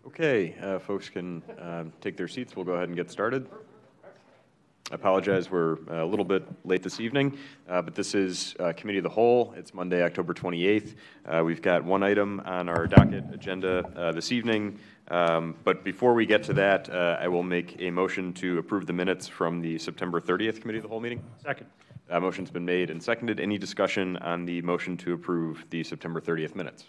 Okay, folks can take their seats. We'll go ahead and get started. I apologize, we're a little bit late this evening, but this is Committee of the Whole. It's Monday, October 28th. We've got one item on our docket agenda this evening, but before we get to that, I will make a motion to approve the minutes from the September 30th Committee of the Whole meeting. Second. Motion's been made and seconded. Any discussion on the motion to approve the September 30th minutes?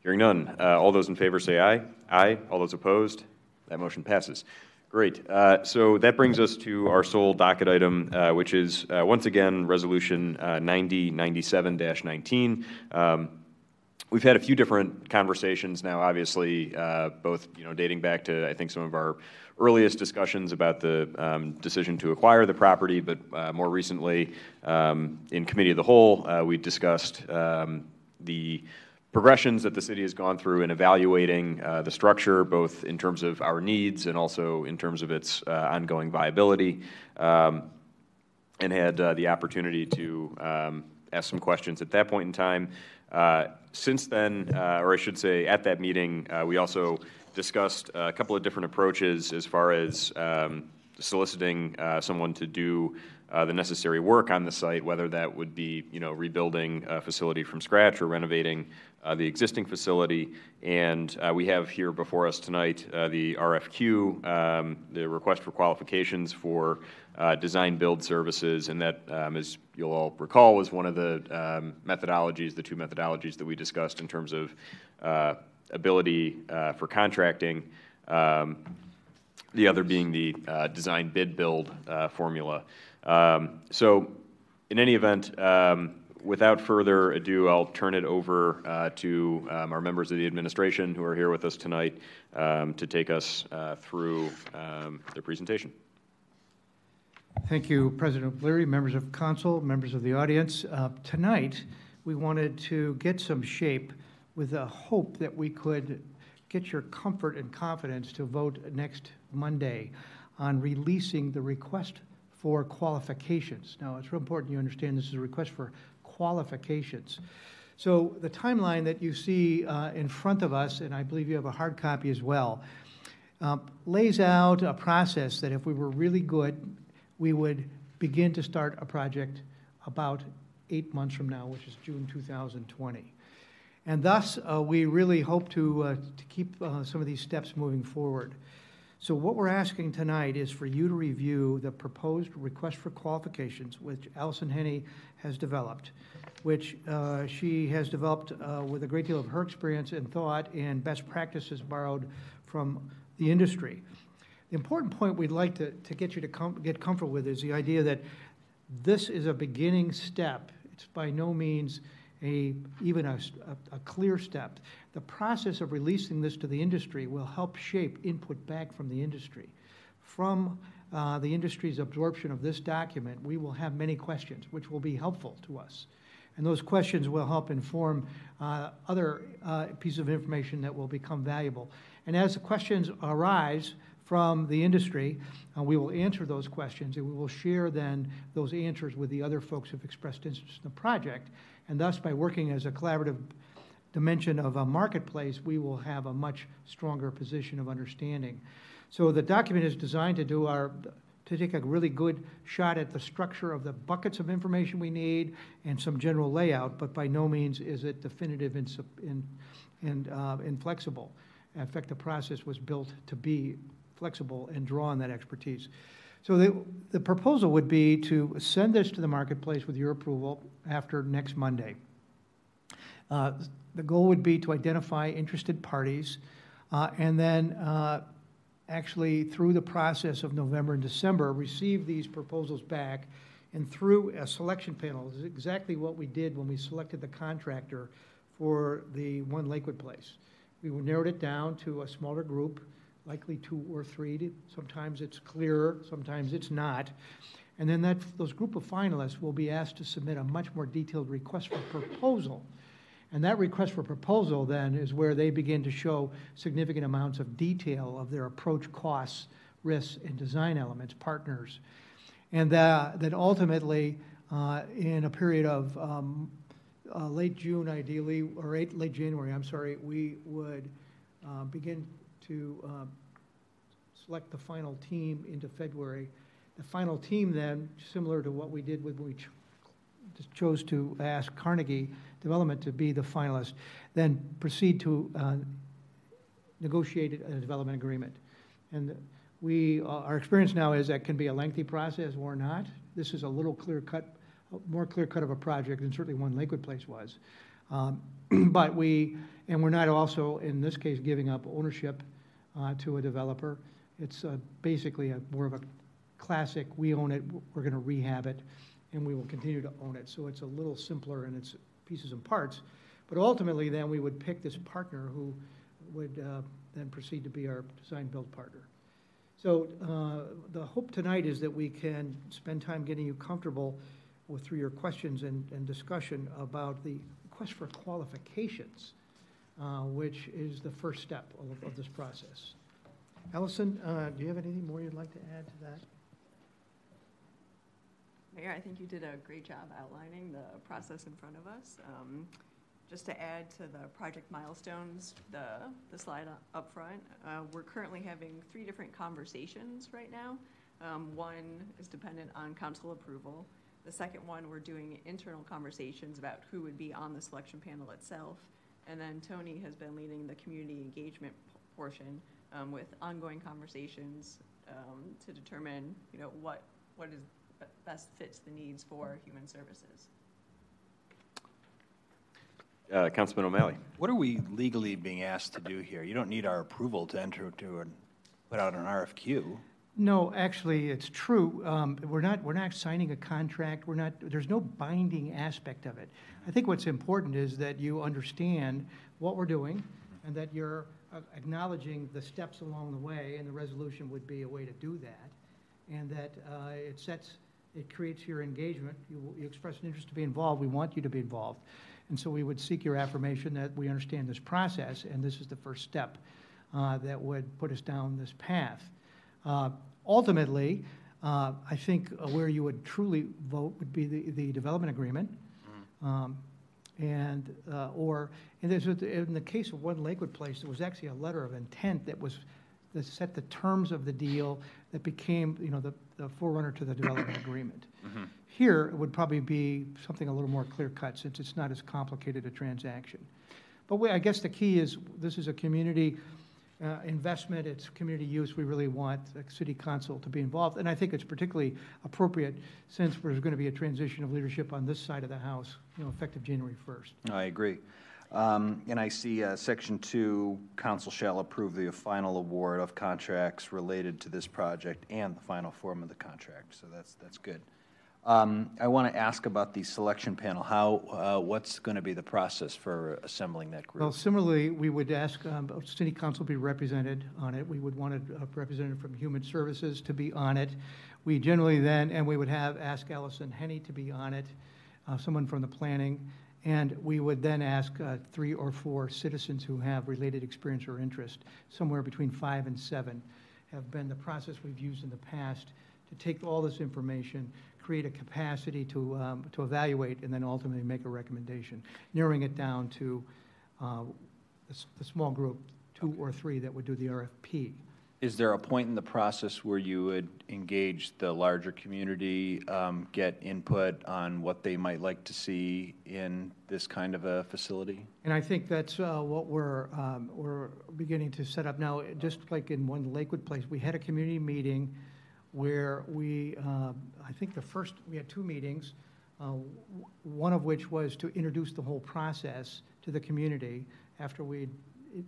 Hearing none. All those in favor say aye. Aye. All those opposed? That motion passes. Great. So that brings us to our sole docket item, which is, once again, Resolution 9097-19. We've had a few different conversations now, obviously, both dating back to, I think, some of our earliest discussions about the decision to acquire the property, but more recently, in Committee of the Whole, we discussed the progressions that the city has gone through in evaluating the structure, both in terms of our needs and also in terms of its ongoing viability, and had the opportunity to ask some questions at that point in time. Since then, or I should say at that meeting, we also discussed a couple of different approaches as far as soliciting someone to do the necessary work on the site, whether that would be rebuilding a facility from scratch or renovating the existing facility. And we have here before us tonight the RFQ, the request for qualifications for design build services, and that, as you'll all recall, was one of the methodologies, the two methodologies that we discussed in terms of ability for contracting, the other being the design bid build formula. So in any event, without further ado, I'll turn it over to our members of the administration who are here with us tonight to take us through their presentation. Thank you, President O'Leary, members of council, members of the audience. Tonight, we wanted to get some shape with a hope that we could get your comfort and confidence to vote next Monday on releasing the request for qualifications. Now, it's real important you understand this is a request for qualifications. So the timeline that you see in front of us, and I believe you have a hard copy as well, lays out a process that if we were really good, we would begin to start a project about 8 months from now, which is June 2020. And thus, we really hope to keep some of these steps moving forward. So what we're asking tonight is for you to review the proposed request for qualifications, which Allison Henney has developed, which she has developed with a great deal of her experience and thought and best practices borrowed from the industry. The important point we'd like to get you to get comfortable with is the idea that this is a beginning step. It's by no means even a clear step. The process of releasing this to the industry will help shape input back from the industry. From the industry's absorption of this document, we will have many questions, which will be helpful to us. And those questions will help inform other pieces of information that will become valuable. And as the questions arise from the industry, we will answer those questions, and we will share then those answers with the other folks who've expressed interest in the project. And thus, by working as a collaborative dimension of a marketplace, we will have a much stronger position of understanding. So the document is designed to take a really good shot at the structure of the buckets of information we need and some general layout, but by no means is it definitive and inflexible. In fact, the process was built to be flexible and draw on that expertise. So the proposal would be to send this to the marketplace with your approval after next Monday. The goal would be to identify interested parties and then actually through the process of November and December receive these proposals back, and through a selection panel. This is exactly what we did when we selected the contractor for the one Lakewood place. We narrowed it down to a smaller group, likely 2 or 3. Sometimes it's clearer, sometimes it's not. And then those group of finalists will be asked to submit a much more detailed request for proposal. And that request for proposal then is where they begin to show significant amounts of detail of their approach, costs, risks, and design elements, partners. And that ultimately, in a period of late June, ideally, or late January, I'm sorry, we would begin to select the final team into February. The final team then, similar to what we did with when we just chose to ask Carnegie Development to be the finalist, then proceed to negotiate a development agreement. And our experience now is that can be a lengthy process or not. This is a little more clear-cut of a project than certainly one Lakewood Place was. But we're not also, in this case, giving up ownership to a developer. It's basically more of a classic, we own it, we're going to rehab it, and we will continue to own it. So it's a little simpler in its pieces and parts. But ultimately, then we would pick this partner who would then proceed to be our design-build partner. So the hope tonight is that we can spend time getting you comfortable through your questions and discussion about the request for qualifications, which is the first step of this process. Allison, do you have anything more you'd like to add to that? Mayor, I think you did a great job outlining the process in front of us. Just to add to the project milestones, the slide up front, we're currently having 3 different conversations right now. One is dependent on council approval. The second one, we're doing internal conversations about who would be on the selection panel itself. And then Tony has been leading the community engagement portion with ongoing conversations to determine, what is best fits the needs for human services. Councilman O'Malley. What are we legally being asked to do here? You don't need our approval to enter to and put out an RFQ. No, actually, it's true. We're not signing a contract. There's no binding aspect of it. I think what's important is that you understand what we're doing and that you're acknowledging the steps along the way, and the resolution would be a way to do that, and that it creates your engagement. You express an interest to be involved. We want you to be involved. And so we would seek your affirmation that we understand this process, and this is the first step that would put us down this path. Ultimately, I think where you would truly vote would be the development agreement. In the case of One Lakewood Place, there was actually a letter of intent that set the terms of the deal that became, the forerunner to the development agreement. Here, it would probably be something a little more clear-cut since it's not as complicated a transaction. But I guess the key is this is a community investment, it's community use. We really want the city council to be involved. And I think it's particularly appropriate since there's going to be a transition of leadership on this side of the house, effective January 1st. I agree. And I see Section 2, council shall approve the final award of contracts related to this project and the final form of the contract. So that's good. I want to ask about the selection panel. What's going to be the process for assembling that group? Well, similarly, we would ask city council be represented on it. We would want a representative from Human Services to be on it. We generally then, and we would ask Allison Henney to be on it, someone from the planning, and we would then ask 3 or 4 citizens who have related experience or interest. Somewhere between 5 and 7 have been the process we've used in the past to take all this information, create a capacity to evaluate, and then ultimately make a recommendation, narrowing it down to the small group, 2 or 3 that would do the RFP. Is there a point in the process where you would engage the larger community, get input on what they might like to see in this kind of a facility? And I think that's what we're beginning to set up now. Just like in One Lakewood Place, we had a community meeting where I think we had 2 meetings, one of which was to introduce the whole process to the community after we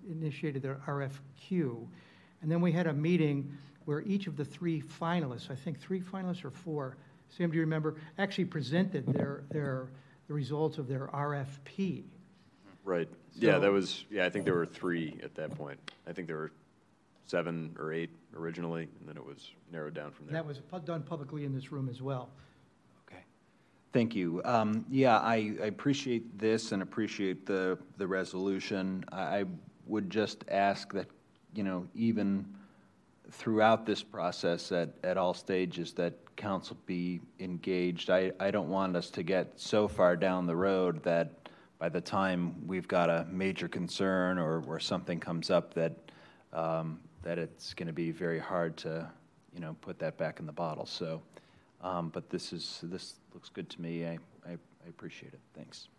initiated their RFQ. And then we had a meeting where each of the 3 finalists, I think 3 finalists or 4, Sam, do you remember, actually presented the results of their RFP. Right. So, I think there were 3 at that point. I think there were 7 or 8 originally, and then it was narrowed down from there. That was done publicly in this room as well. Okay. Thank you. I appreciate this and appreciate the resolution. I would just ask that, even throughout this process at all stages, that council be engaged. I don't want us to get so far down the road that by the time we've got a major concern or something comes up that that it's going to be very hard to, put that back in the bottle. So, but this looks good to me. I appreciate it. Thanks.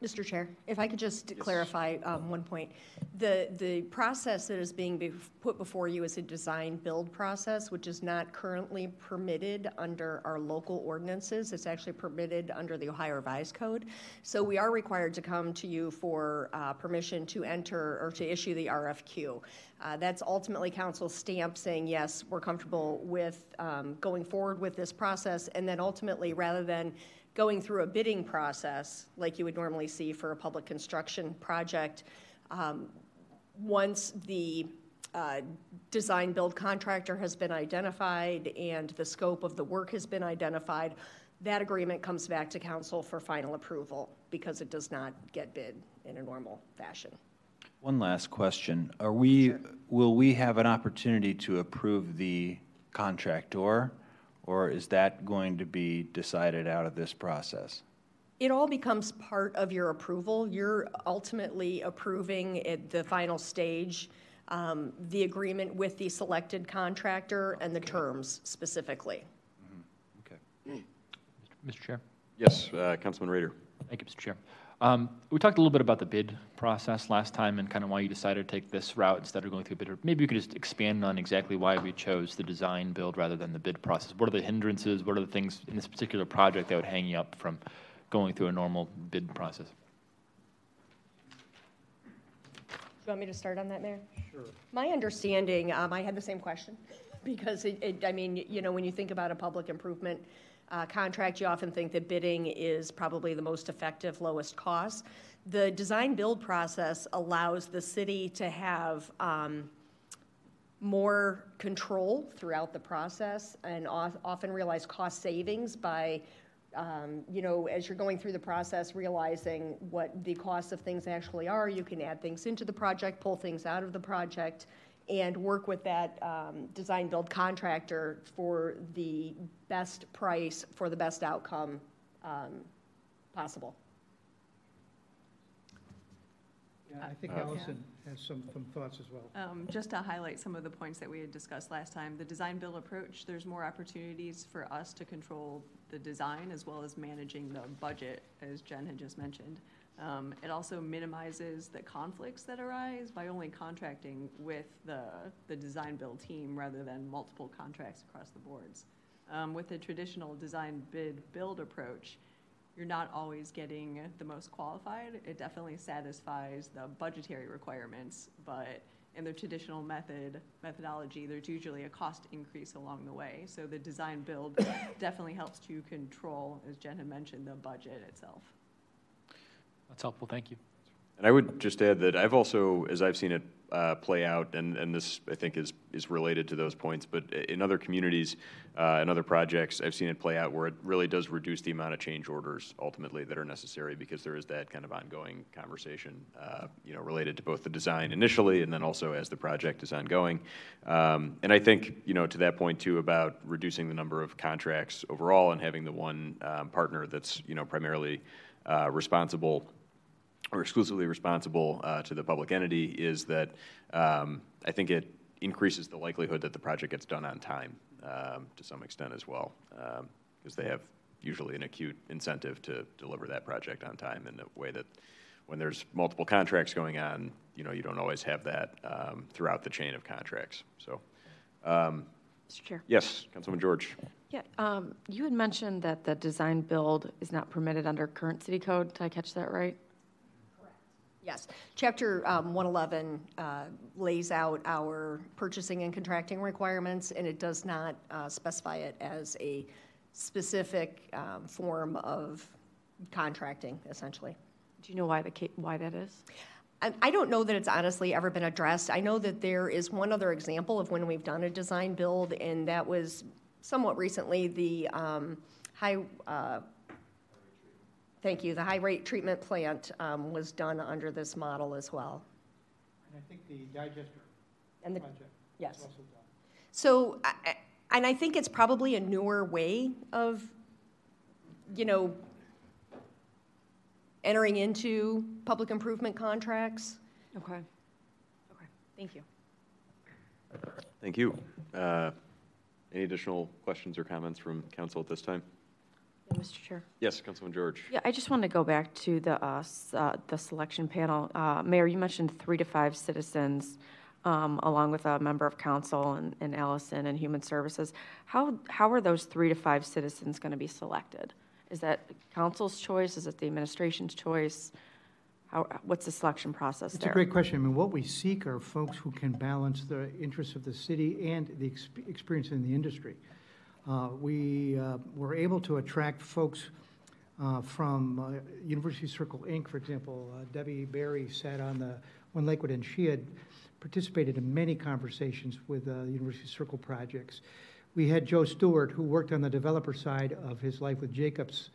Mr. Chair, if I could just Yes. clarify one point. The process that is being put before you is a design-build process, which is not currently permitted under our local ordinances. It's actually permitted under the Ohio Revised Code. So we are required to come to you for permission to enter or to issue the RFQ. That's ultimately council's stamp saying, yes, we're comfortable with going forward with this process, and then ultimately, rather than going through a bidding process like you would normally see for a public construction project, once the design-build contractor has been identified and the scope of the work has been identified, that agreement comes back to council for final approval because it does not get bid in a normal fashion. One last question. Will we have an opportunity to approve the contractor, or is that going to be decided out of this process? It all becomes part of your approval. You're ultimately approving at the final stage the agreement with the selected contractor and the terms specifically. Okay. Mr. Chair. Yes, Councilman Rader. Thank you, Mr. Chair. We talked a little bit about the bid process last time and kind of why you decided to take this route instead of going through a bid. Maybe you could just expand on exactly why we chose the design build rather than the bid process. What are the hindrances? What are the things in this particular project that would hang you up from going through a normal bid process? Do you want me to start on that, Mayor? Sure. My understanding, I had the same question because I mean, when you think about a public improvement contract, you often think that bidding is probably the most effective, lowest cost. The design-build process allows the city to have more control throughout the process and often realize cost savings by, as you're going through the process, realizing what the costs of things actually are. You can add things into the project, pull things out of the project, and work with that design-build contractor for the best price, for the best outcome possible. Yeah, I think Allison has some thoughts as well. Just to highlight some of the points that we had discussed last time, the design-build approach, there's more opportunities for us to control the design as well as managing the budget, as Jen had just mentioned. It also minimizes the conflicts that arise by only contracting with the design-build team rather than multiple contracts across the boards. With the traditional design-bid-build approach, you're not always getting the most qualified. It definitely satisfies the budgetary requirements, but in the traditional methodology, there's usually a cost increase along the way. So the design-build definitely helps to control, as Jen had mentioned, the budget itself. That's helpful. Thank you. And I would just add that I've also, as I've seen it play out, and this I think is related to those points, but in other communities and other projects, I've seen it play out where it really does reduce the amount of change orders ultimately that are necessary because there is that kind of ongoing conversation, related to both the design initially and then also as the project is ongoing. And I think, to that point too about reducing the number of contracts overall and having the one partner that's, primarily responsible or exclusively responsible to the public entity is that I think it increases the likelihood that the project gets done on time to some extent as well, because they have usually an acute incentive to deliver that project on time in a way that when there's multiple contracts going on, you don't always have that throughout the chain of contracts. So, Mr. Chair. Yes, Councilwoman George. Yeah, you had mentioned that the design build is not permitted under current city code. Did I catch that right? Yes. Chapter 111 lays out our purchasing and contracting requirements, and it does not specify it as a specific form of contracting, essentially. Do you know why that is? I don't know that it's honestly ever been addressed. I know that there is one other example of when we've done a design build, and that was somewhat recently the the high rate treatment plant was done under this model as well. And I think the digester project yes. was also done. So, and I think it's probably a newer way of, entering into public improvement contracts. Okay. Okay. Thank you. Thank you. Any additional questions or comments from council at this time? Yeah, Mr. Chair. Yes, Councilman George. Yeah, I just want to go back to the selection panel. Mayor, you mentioned 3 to 5 citizens, along with a member of council and Allison and Human Services. How are those 3 to 5 citizens going to be selected? Is that council's choice? Is it the administration's choice? What's the selection process there? It's a great question. I mean, what we seek are folks who can balance the interests of the city and the experience in the industry. We were able to attract folks from University Circle, Inc., for example. Debbie Berry sat on the One Lakewood, and she had participated in many conversations with University Circle projects. We had Joe Stewart, who worked on the developer side of his life with Jacobs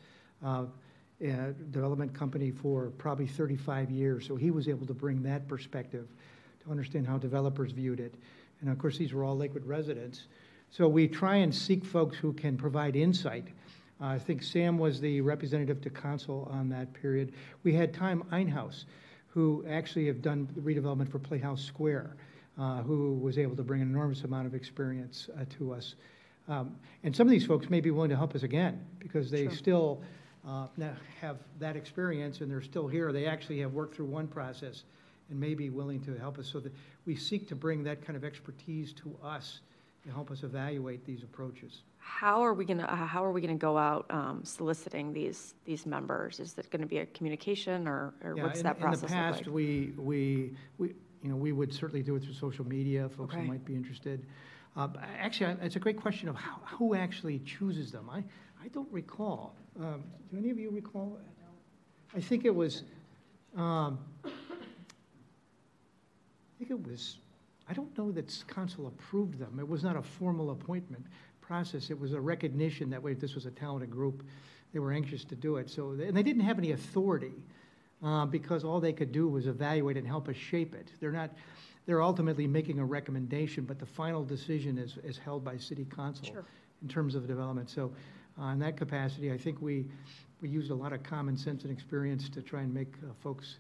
development company for probably 35 years. So he was able to bring that perspective to understand how developers viewed it. And of course, these were all Lakewood residents. So we try and seek folks who can provide insight. I think Sam was the representative to council on that period. We had Tom Einhaus, who actually have done the redevelopment for Playhouse Square, who was able to bring an enormous amount of experience to us. And some of these folks may be willing to help us again because they still have that experience and they're still here. They actually have worked through one process and may be willing to help us. So that we seek to bring that kind of expertise to us to help us evaluate these approaches. How are we gonna go out soliciting these members? Is it gonna be a communication or what's that process In the past, like? we would certainly do it through social media, folks who might be interested. Actually, it's a great question of who actually chooses them. I don't recall. Do any of you recall? I think it was, I don't know that council approved them. It was not a formal appointment process. It was a recognition that way, if this was a talented group, they were anxious to do it. So, and they didn't have any authority because all they could do was evaluate it and help us shape it. They're ultimately making a recommendation, but the final decision is held by city council in terms of development. So in that capacity, I think we used a lot of common sense and experience to try and make folks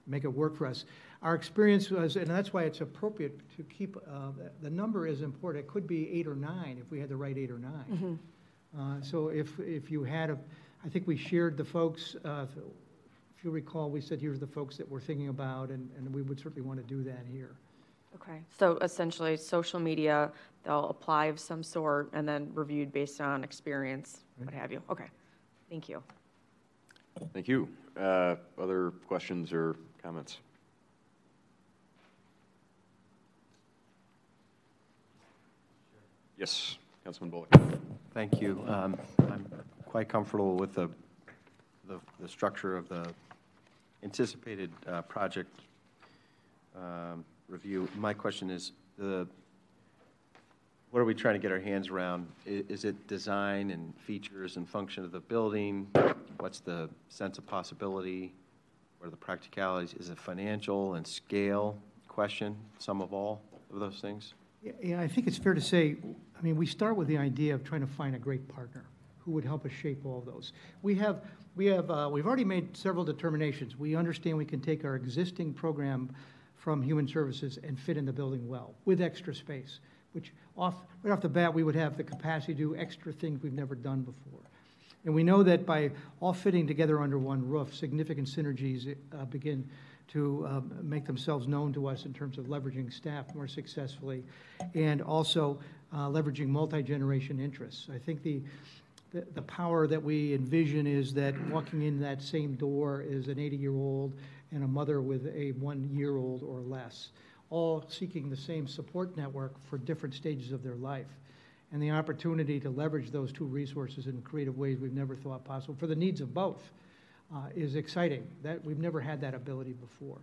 make it work for us. Our experience was, and that's why it's appropriate to keep, the number is important. It could be 8 or 9 if we had the right 8 or 9. So if you had I think we shared the folks, if you recall, we said here's the folks that we're thinking about, and we would certainly want to do that here. Okay, so essentially social media, they'll apply of some sort and then reviewed based on experience, what have you. Okay, thank you. Thank you. Other questions or comments? Yes, Councilman Bullock. Thank you. I'm quite comfortable with the structure of the anticipated project review. My question is, what are we trying to get our hands around? Is it design and features and function of the building? What's the sense of possibility? What are the practicalities? Is it financial and scale question, sum of all of those things? Yeah, I think it's fair to say, I mean, we start with the idea of trying to find a great partner who would help us shape all of those. We've already made several determinations. We understand we can take our existing program from Human Services and fit in the building well with extra space, which right off the bat, we would have the capacity to do extra things we've never done before. And we know that by all fitting together under one roof, significant synergies begin to make themselves known to us in terms of leveraging staff more successfully and also leveraging multi-generation interests. I think the power that we envision is that walking in that same door is an 80-year-old and a mother with a 1-year-old or less, all seeking the same support network for different stages of their life. And the opportunity to leverage those two resources in creative ways we've never thought possible for the needs of both is exciting. That we've never had that ability before.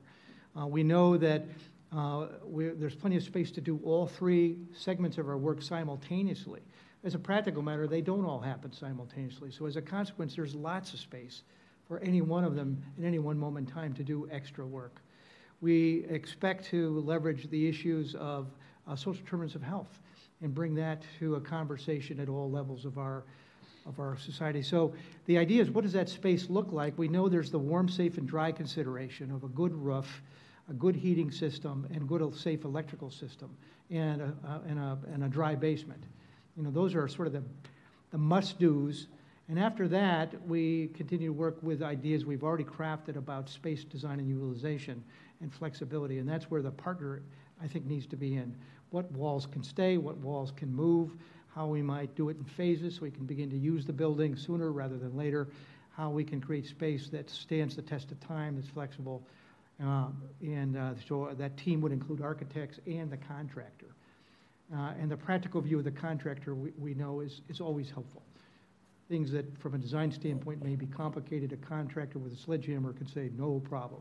We know that there's plenty of space to do all 3 segments of our work simultaneously. As a practical matter, they don't all happen simultaneously. So as a consequence, there's lots of space for any one of them at any one moment in time to do extra work. We expect to leverage the issues of social determinants of health and bring that to a conversation at all levels of our society. So the idea is, what does that space look like? We know there's the warm, safe, and dry consideration of a good roof, a good heating system and good, safe electrical system, and a dry basement. You know, those are sort of the must-dos. And after that, we continue to work with ideas we've already crafted about space design and utilization and flexibility. And that's where the partner, I think, needs to be in. What walls can stay, what walls can move, how we might do it in phases so we can begin to use the building sooner rather than later, how we can create space that stands the test of time, that's flexible. So that team would include architects and the contractor. And the practical view of the contractor, we know, is always helpful. Things that, from a design standpoint, may be complicated, a contractor with a sledgehammer could say, no problem.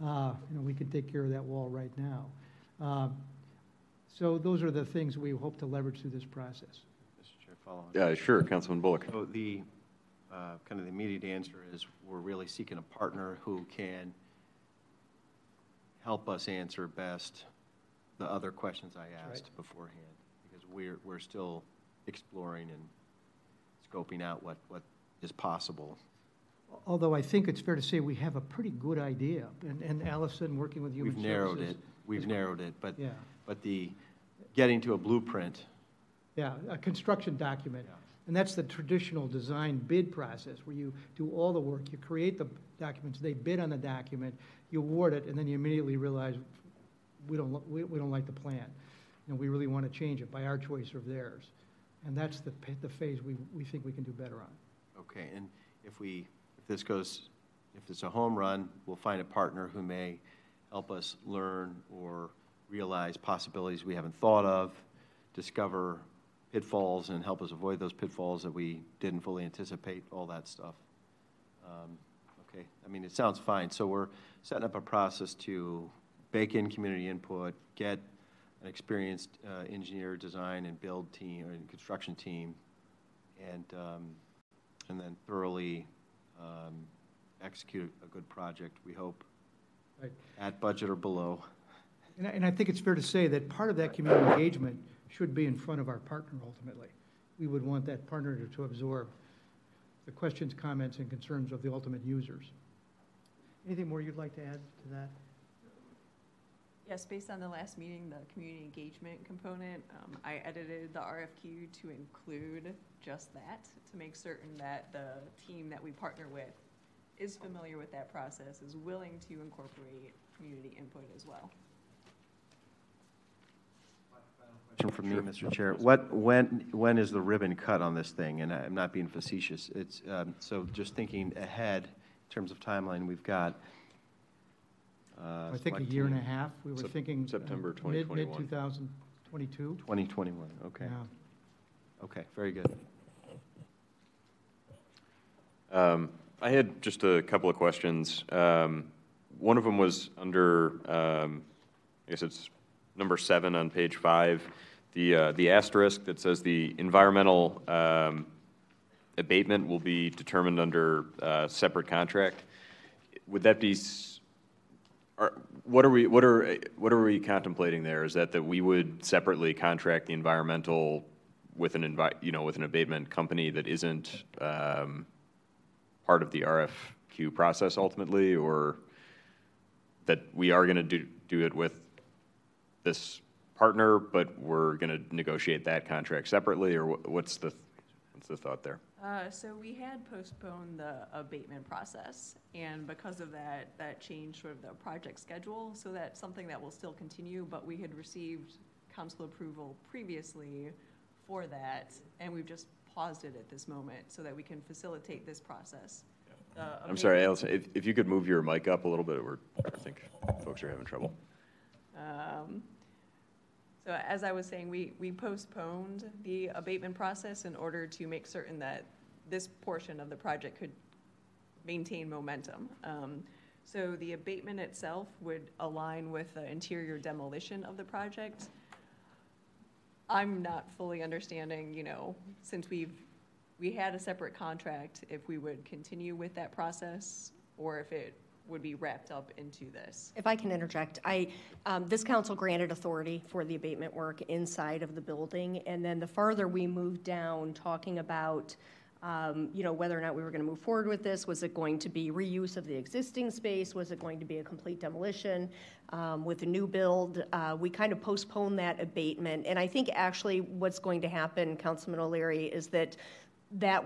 You know, we can take care of that wall right now. So those are the things we hope to leverage through this process. Mr. Chair, follow on. Sure, Councilman Bullock. So the kind of the immediate answer is we're really seeking a partner who can help us answer best the other questions I asked beforehand, because we're still exploring and scoping out what is possible. Although I think it's fair to say we have a pretty good idea, and Allison, working with Human Services. We've narrowed it, but Yeah. but the getting to a blueprint. Yeah, a construction document. Yeah. And that's the traditional design bid process, where you do all the work, you create the documents, they bid on the document, you award it, and then you immediately realize we don't like the plan. You know, we really want to change it by our choice or theirs. And that's the phase we think we can do better on. Okay, and if it's a home run, we'll find a partner who may help us learn or realize possibilities we haven't thought of, discover pitfalls and help us avoid those pitfalls that we didn't fully anticipate, all that stuff. Okay, I mean, it sounds fine. So we're setting up a process to bake in community input, get an experienced engineer, design, and build team, or construction team, and then thoroughly execute a good project, we hope, Right. at budget or below. And I think it's fair to say that part of that community engagement should be in front of our partner ultimately. We would want that partner to absorb the questions, comments, and concerns of the ultimate users. Anything more you'd like to add to that? Yes, based on the last meeting, the community engagement component, I edited the RFQ to include just that, to make certain that the team that we partner with is familiar with that process, is willing to incorporate community input as well. Question from me, Mr. Chair. When is the ribbon cut on this thing? And I'm not being facetious. It's so just thinking ahead in terms of timeline, we've got. I think a year and a half. We were thinking September 2021. Mid-2022. 2021. Okay. Yeah. Okay. Very good. I had just a couple of questions. One of them was under, I guess it's number 7 on page 5, the asterisk that says the environmental abatement will be determined under separate contract. Would that be? What are we contemplating there? Is that we would separately contract the environmental with an abatement company that isn't part of the RFQ process ultimately, or that we are going to do it with this partner, but we're going to negotiate that contract separately, or what's the thought there? So we had postponed the abatement process, and because of that, that changed sort of the project schedule, so that's something that will still continue, but we had received council approval previously for that, and we've just paused it at this moment so that we can facilitate this process. I'm sorry, Allison, if you could move your mic up a little bit, I think folks are having trouble. So as I was saying, we postponed the abatement process in order to make certain that this portion of the project could maintain momentum. So the abatement itself would align with the interior demolition of the project. I'm not fully understanding, since we had a separate contract, if we would continue with that process or if it would be wrapped up into this. If I can interject, this council granted authority for the abatement work inside of the building, and then the farther we moved down, talking about Whether or not we were going to move forward with this. Was it going to be reuse of the existing space? Was it going to be a complete demolition with a new build? We kind of postponed that abatement. And I think actually what's going to happen, Councilman O'Leary, is that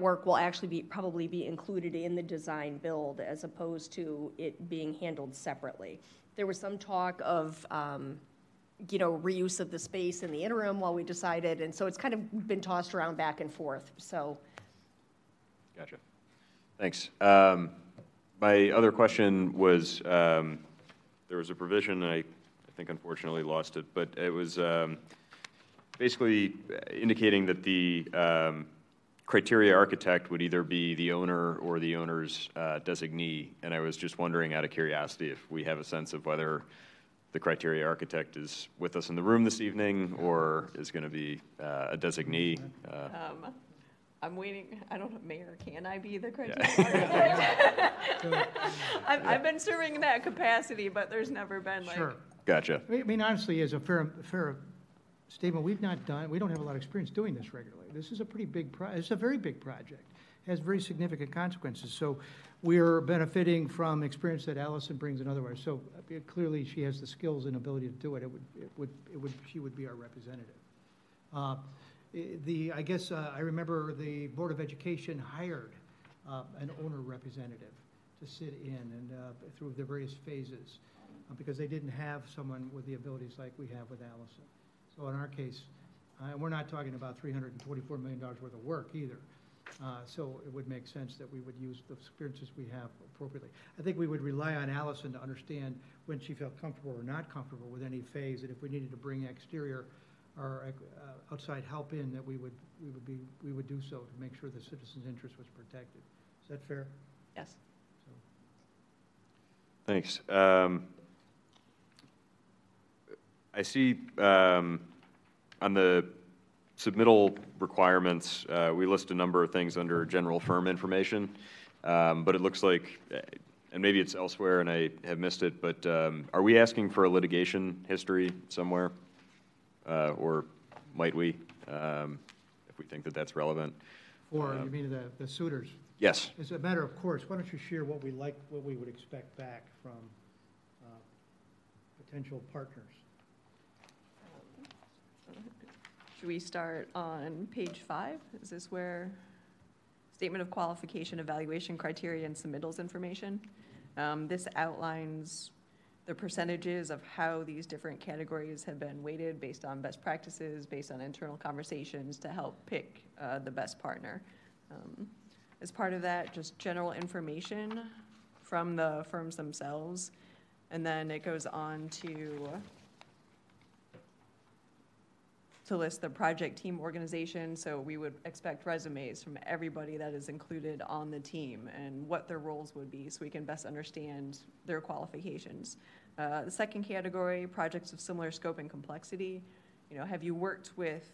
work will actually probably be included in the design build as opposed to it being handled separately. There was some talk of reuse of the space in the interim while we decided, and so it's kind of been tossed around back and forth. So. Gotcha. Thanks. My other question was, there was a provision, I think unfortunately lost it, but it was basically indicating that the criteria architect would either be the owner or the owner's designee. And I was just wondering, out of curiosity, if we have a sense of whether the criteria architect is with us in the room this evening or is going to be a designee. I'm waiting, I don't know, Mayor, can I be the criteria architect? I've been serving in that capacity, but there's never been like. Sure. Gotcha. I mean, honestly, as a fair statement, we don't have a lot of experience doing this regularly. This is a pretty big it's a very big project. It has very significant consequences. So we're benefiting from experience that Allison brings in other ways. So clearly she has the skills and ability to do it. She would be our representative. I guess I remember the Board of Education hired an owner representative to sit in and through the various phases because they didn't have someone with the abilities like we have with Allison. So in our case, we're not talking about $324 million worth of work either. So it would make sense that we would use the experiences we have appropriately. I think we would rely on Allison to understand when she felt comfortable or not comfortable with any phase, and if we needed to bring exterior or outside help in, that we would do so to make sure the citizens' interest was protected. Is that fair? Yes. So. Thanks. I see on the submittal requirements, we list a number of things under general firm information, but it looks like, and maybe it's elsewhere and I have missed it, but are we asking for a litigation history somewhere? Or might we, if we think that that's relevant? Or you mean the suitors? Yes. As a matter of course, why don't you share what we would expect back from potential partners? Should we start on page 5? Is this where statement of qualification, evaluation criteria, and submittals information? This outlines the percentages of how these different categories have been weighted based on best practices, based on internal conversations to help pick the best partner. As part of that, just general information from the firms themselves, and then it goes on to list the project team organization. So we would expect resumes from everybody that is included on the team and what their roles would be so we can best understand their qualifications. The second category, projects of similar scope and complexity. Have you worked with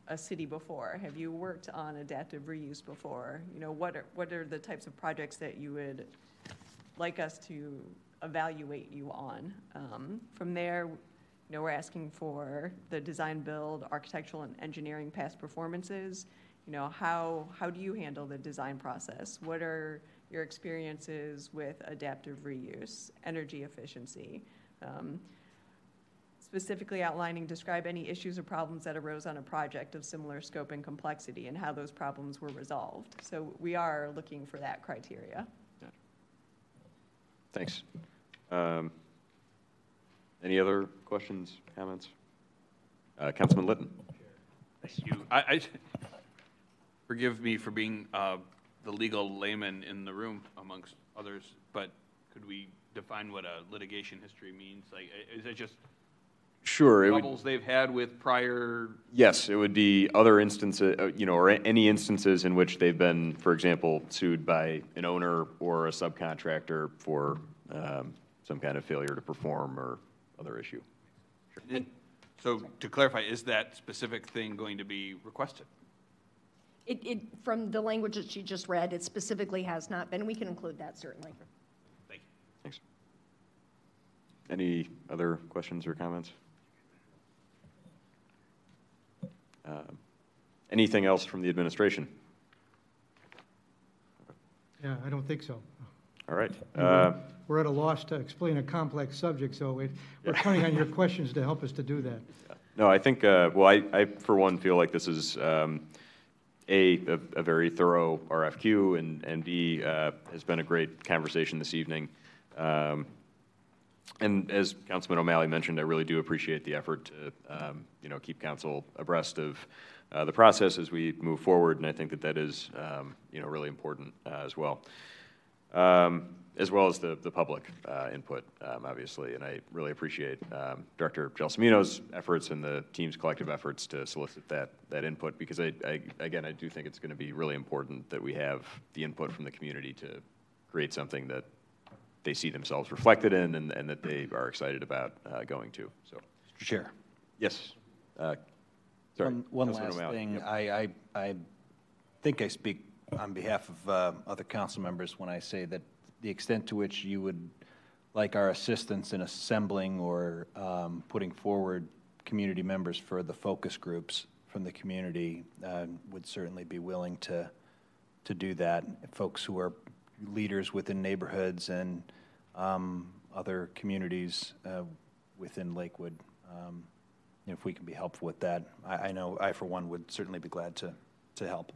a city before? Have you worked on adaptive reuse before? What are the types of projects that you would like us to evaluate you on? From there, we're asking for the design build, architectural and engineering past performances. How do you handle the design process? What are your experiences with adaptive reuse, energy efficiency? Specifically outlining, describe any issues or problems that arose on a project of similar scope and complexity and how those problems were resolved. So we are looking for that criteria. Yeah. Thanks. Any other questions, comments? Councilman Litton. Thank you. Forgive me for being the legal layman in the room amongst others, but could we define what a litigation history means? Like, is it just Sure. troubles they've had with prior? Yes, it would be other instances, or any instances in which they've been, for example, sued by an owner or a subcontractor for some kind of failure to perform or other issue. Sure. So to clarify, is that specific thing going to be requested? From the language that she just read, it specifically has not been. We can include that, certainly. Thank you. Thanks. Any other questions or comments? Anything else from the administration? Yeah, I don't think so. All right. We're at a loss to explain a complex subject, so we're counting on your questions to help us to do that. No, I think, well, I, for one, feel like this is, A, a very thorough RFQ, and B, has been a great conversation this evening. And as Councilman O'Malley mentioned, I really do appreciate the effort to, you know, keep council abreast of the process as we move forward, and I think that that is, you know, really important as well as the public input, obviously. And I really appreciate Director Gelsomino's efforts and the team's collective efforts to solicit that input, because again, I do think it's going to be really important that we have the input from the community to create something that they see themselves reflected in and that they are excited about going to. So, Mr. Chair. Yes. Sorry. One Councilman last O'Malley. thing. Yep. I think I speak on behalf of other council members when I say that the extent to which you would like our assistance in assembling or putting forward community members for the focus groups from the community, would certainly be willing to do that. Folks who are leaders within neighborhoods and other communities within Lakewood. If we can be helpful with that, I know I, for one, would certainly be glad to help.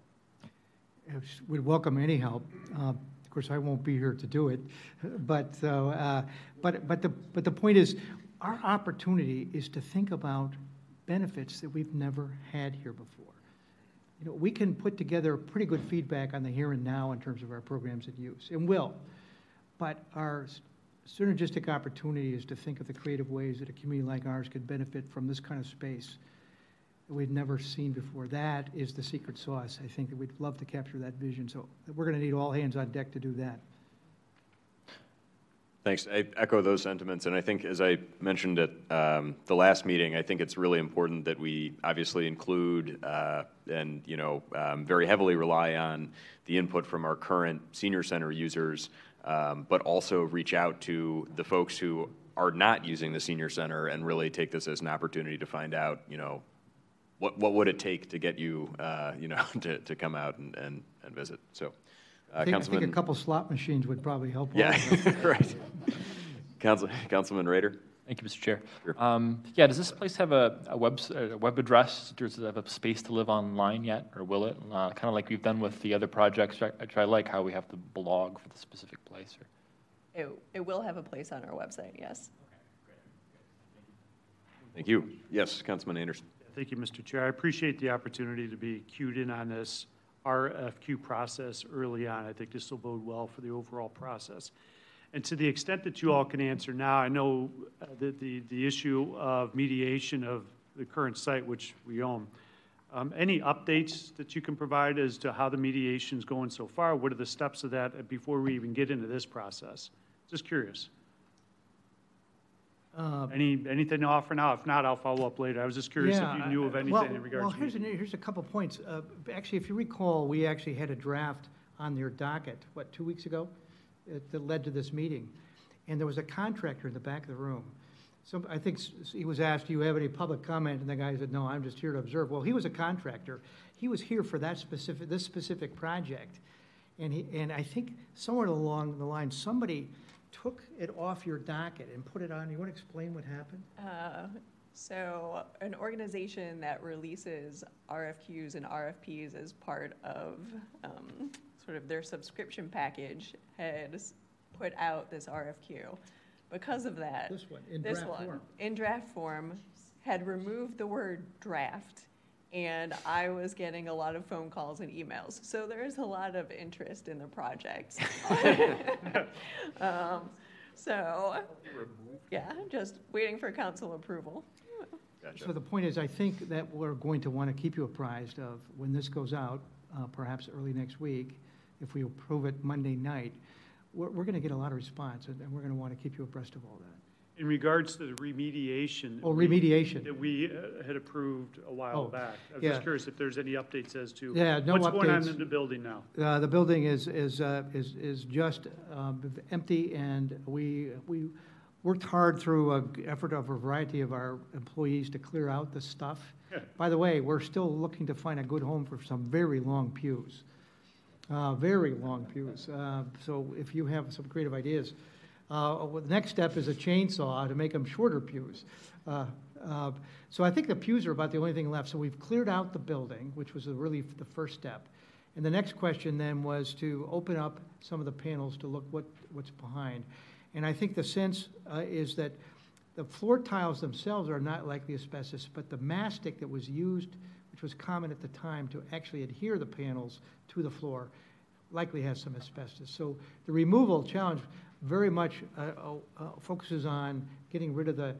We'd welcome any help. Of course, I won't be here to do it, but the point is, our opportunity is to think about benefits that we've never had here before. You know, we can put together pretty good feedback on the here and now in terms of our programs and use, and will. But our synergistic opportunity is to think of the creative ways that a community like ours could benefit from this kind of space that we've never seen before. That is the secret sauce. I think that we'd love to capture that vision. So we're going to need all hands on deck to do that. Thanks. I echo those sentiments, and I think, as I mentioned at the last meeting, I think it's really important that we obviously include and, you know, very heavily rely on the input from our current senior center users, but also reach out to the folks who are not using the senior center and really take this as an opportunity to find out, you know, what would it take to get you, you know, to come out and visit. So. I think a couple slot machines would probably help. Yeah, right. Councilman Rader. Thank you, Mr. Chair. Sure. Yeah, does this place have a web address? Does it have a space to live online yet, or will it? Kind of like we've done with the other projects. I like how we have the blog for the specific place. It will have a place on our website, yes. Okay, great. Thank you. Yes, Councilman Anderson. Thank you, Mr. Chair. I appreciate the opportunity to be cued in on this RFQ process early on. I think this will bode well for the overall process. And to the extent that you all can answer now, I know that the issue of mediation of the current site, which we own, any updates that you can provide as to how the mediation is going so far? What are the steps of that before we even get into this process? Just curious. Anything to offer now? If not, I'll follow up later. I was just curious if you knew of anything in regards to... Well, here's a couple points. Actually, if you recall, we actually had a draft on their docket, 2 weeks ago, that led to this meeting. And there was a contractor in the back of the room. So I think he was asked, do you have any public comment? And the guy said, no, I'm just here to observe. Well, he was a contractor. He was here for this specific project. And I think somewhere along the line, somebody took it off your docket and put it on. You want to explain what happened? So an organization that releases RFQs and RFPs as part of sort of their subscription package had put out this RFQ. Because of that, This one, in draft form, had removed the word draft, and I was getting a lot of phone calls and emails. So there's a lot of interest in the project. So, yeah, just waiting for council approval. Gotcha. So the point is, I think that we're going to want to keep you apprised of when this goes out, perhaps early next week. If we approve it Monday night, we're going to get a lot of response, and we're going to want to keep you abreast of all that. In regards to the remediation... Oh, remediation. That we had approved a while back. I was yeah. just curious if there's any updates as to no what's updates. going on in the building now. The building is just empty, and we worked hard through an effort of a variety of our employees to clear out the stuff. By the way, we're still looking to find a good home for some very long pews. Very long pews. So if you have some creative ideas, the next step is a chainsaw to make them shorter pews. So I think the pews are about the only thing left. So we've cleared out the building, which was really the first step. And the next question then was to open up some of the panels to look what's behind. And I think the sense is that the floor tiles themselves are not likely asbestos, but the mastic that was used, which was common at the time to actually adhere the panels to the floor, likely has some asbestos. So the removal challenge very much focuses on getting rid of the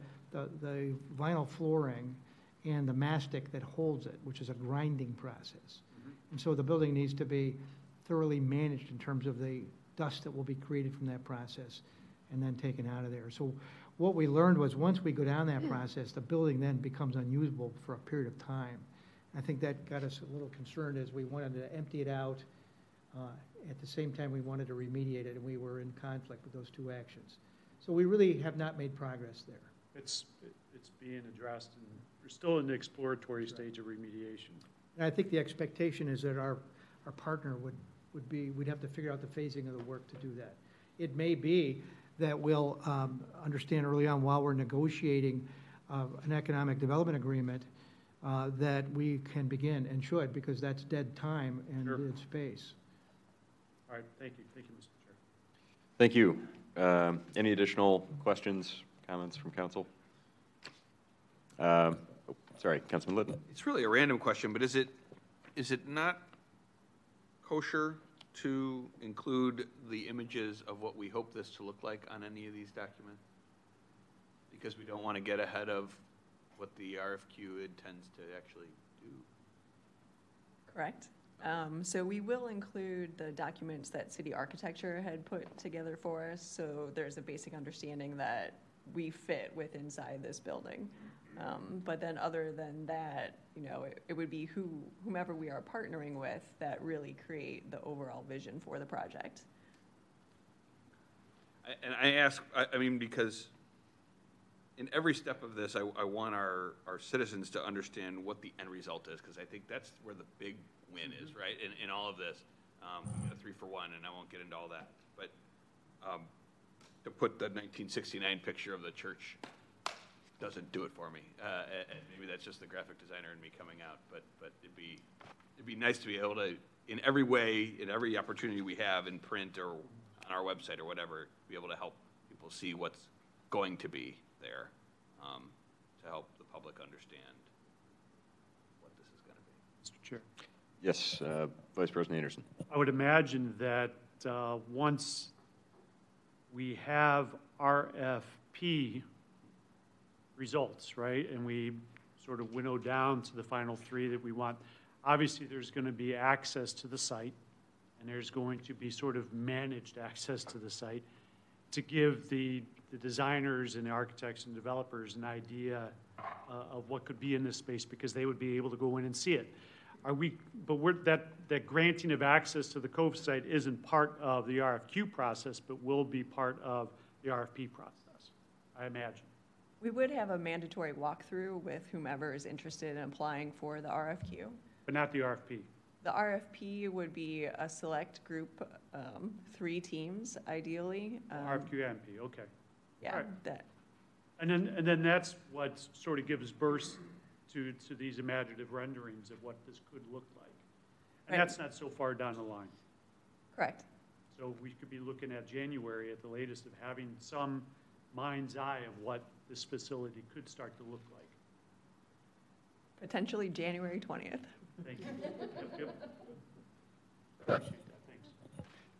vinyl flooring and the mastic that holds it, which is a grinding process. And so the building needs to be thoroughly managed in terms of the dust that will be created from that process and then taken out of there. So what we learned was once we go down that process, the building then becomes unusable for a period of time. I think that got us a little concerned as we wanted to empty it out. At the same time, we wanted to remediate it, and we were in conflict with those two actions. So we really have not made progress there. It's being addressed, and we're still in the exploratory stage of remediation. And I think the expectation is that our partner would be, we'd have to figure out the phasing of the work to do that. It may be that we'll understand early on while we're negotiating an economic development agreement that we can begin and should, because that's dead time and Sure. dead space. All right, thank you. Thank you, Mr. Chair. Thank you. Any additional questions, comments from council? Sorry, Councilman Litton. It's really a random question, but is it not kosher to include the images of what we hope this to look like on any of these documents? Because we don't want to get ahead of what the RFQ intends to actually do. Correct. So we will include the documents that city architecture had put together for us, so there's a basic understanding that we fit with inside this building. But then other than that, you know, it would be whomever we are partnering with that really create the overall vision for the project. And I ask, I mean, because in every step of this, I want our citizens to understand what the end result is, because I think that's where the big win is, right? In all of this, a 3-for-1, and I won't get into all that, but to put the 1969 picture of the church doesn't do it for me. And maybe that's just the graphic designer in me coming out, but it'd be nice to be able to, in every way, in every opportunity we have in print or on our website or whatever, be able to help people see what's going to be there, to help the public understand what this is going to be. Mr. Chair. Yes, Vice President Anderson. I would imagine that once we have RFP results, right, and we sort of winnow down to the final 3 that we want, obviously there's going to be access to the site, and there's going to be sort of managed access to the site to give the designers and the architects and developers an idea of what could be in this space, because they would be able to go in and see it. That granting of access to the Cove site isn't part of the RFQ process, but will be part of the RFP process, I imagine. We would have a mandatory walkthrough with whomever is interested in applying for the RFQ. But not the RFP. The RFP would be a select group, 3 teams ideally. RFQ and P, okay. Yeah, right. that. And then that's what sort of gives birth to these imaginative renderings of what this could look like. And Right. that's not so far down the line. Correct. So we could be looking at January at the latest of having some mind's eye of what this facility could start to look like. Potentially January 20th. Thank you. Yep. Appreciate that. Thanks.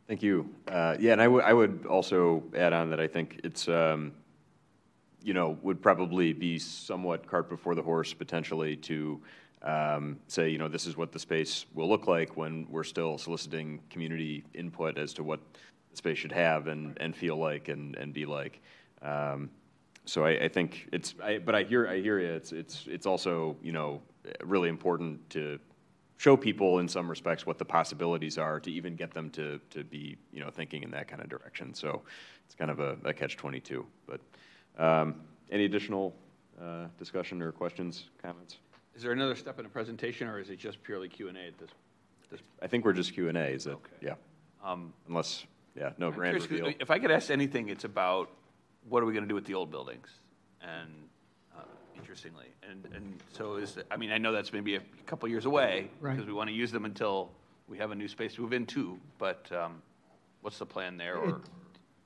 Thank you. Yeah, and I would also add on that I think it's, you know, would probably be somewhat cart before the horse potentially to say, you know, this is what the space will look like when we're still soliciting community input as to what the space should have and feel like and be like. So I think it's, but I hear you. It's also, you know, really important to show people in some respects what the possibilities are to even get them to be, you know, thinking in that kind of direction. So it's kind of a catch-22. But any additional discussion or questions, comments? Is there another step in the presentation, or is it just purely Q&A at this? I think we're just Q and A, is it? Okay. Yeah, Um, unless, yeah, no I'm grand curious, 'cause reveal. if I could ask anything, it's about what are we going to do with the old buildings? And interestingly, and so I mean, I know that's maybe a couple years away Right. because we want to use them until we have a new space to move into. But what's the plan there, or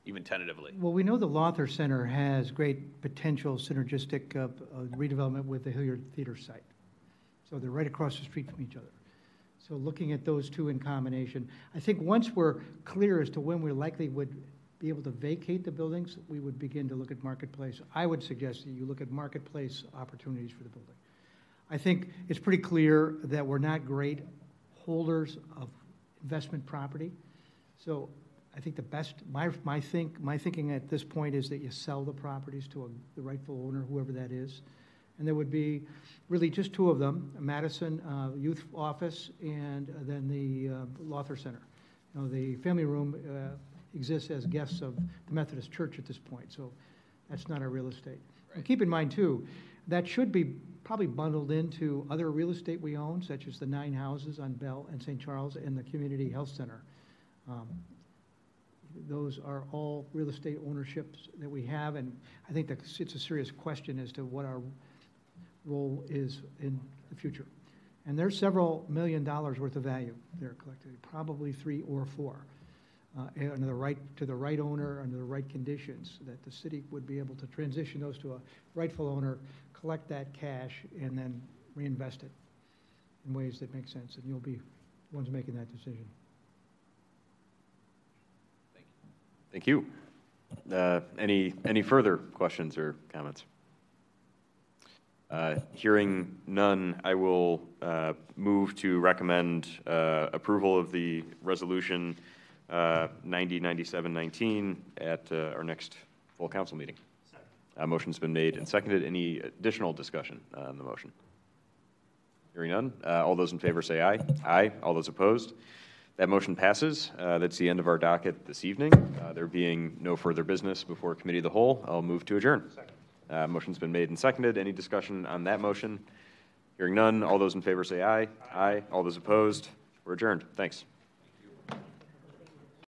even tentatively? Well, we know the Lothar Center has great potential synergistic redevelopment with the Hilliard Theater site. So they're right across the street from each other. So looking at those two in combination, I think once we're clear as to when we likely would be able to vacate the buildings, we would begin to look at marketplace. I would suggest that you look at marketplace opportunities for the building. I think it's pretty clear that we're not great holders of investment property. So I think the best, my thinking at this point is that you sell the properties to the rightful owner, whoever that is. And there would be really just two of them, Madison Youth Office and then the Lothar Center. You know, the family room exists as guests of the Methodist Church at this point, so that's not our real estate. And keep in mind, too, that should be probably bundled into other real estate we own, such as the 9 houses on Bell and St. Charles and the Community Health Center. Those are all real estate ownerships that we have, and I think that it's a serious question as to what our role is in the future. And there's several $1 million worth of value there collectively, probably 3 or 4, under the right owner, under the right conditions, that the city would be able to transition those to a rightful owner, collect that cash, and then reinvest it in ways that make sense. And you'll be the ones making that decision. Thank you. Any further questions or comments? Hearing none, I will move to recommend approval of the resolution 909719 at our next full council meeting. Motion's been made and seconded. Any additional discussion on the motion? Hearing none. All those in favor say aye. Aye. All those opposed? That motion passes. That's the end of our docket this evening. There being no further business before Committee of the Whole, I'll move to adjourn. Motion's been made and seconded. Any discussion on that motion? Hearing none. All those in favor say aye. Aye. All those opposed? We're adjourned. Thanks.